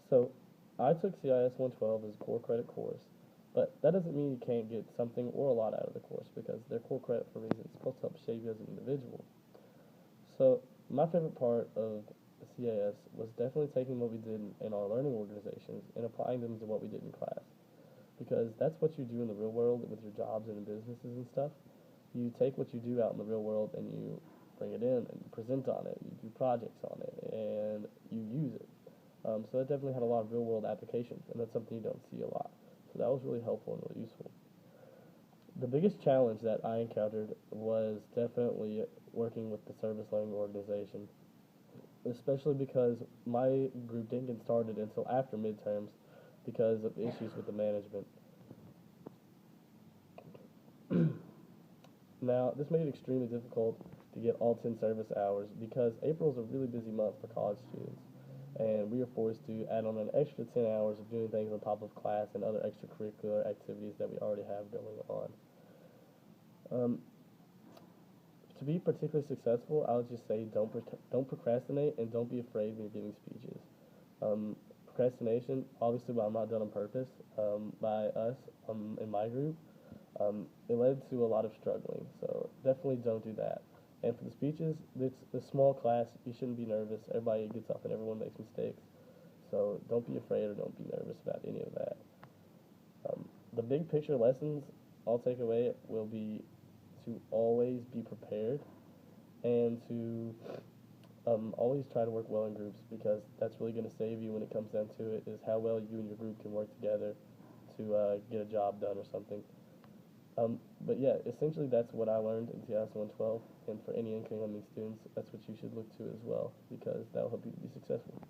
So I took CIS 112 as a core credit course, but that doesn't mean you can't get something or a lot out of the course because they're core credit for a reason. It's supposed to help shape you as an individual. So my favorite part of CIS was definitely taking what we did in our learning organizations and applying them to what we did in class because that's what you do in the real world with your jobs and in businesses and stuff. You take what you do out in the real world and you bring it in and you present on it, you do projects on it, and you use it. So it definitely had a lot of real world applications, and that's something you don't see a lot. So that was really helpful and really useful. The biggest challenge that I encountered was definitely working with the service learning organization, especially because my group didn't get started until after midterms because of issues with the management. Now, this made it extremely difficult to get all 10 service hours because April is a really busy month for college students, and we are forced to add on an extra 10 hours of doing things on top of class and other extracurricular activities that we already have going on. Um, to be particularly successful, I would just say don't procrastinate and don't be afraid when you're giving speeches. Procrastination, obviously, while not done on purpose by us in my group, it led to a lot of struggling. So definitely don't do that. And for the speeches, it's a small class. You shouldn't be nervous. Everybody gets up and everyone makes mistakes. So don't be afraid or don't be nervous about any of that. The big picture lessons I'll take away will be to always be prepared and to always try to work well in groups because that's really going to save you when it comes down to it is how well you and your group can work together to get a job done or something. But yeah, essentially that's what I learned in TS 112, and for any incoming students, that's what you should look to as well because that will help you to be successful.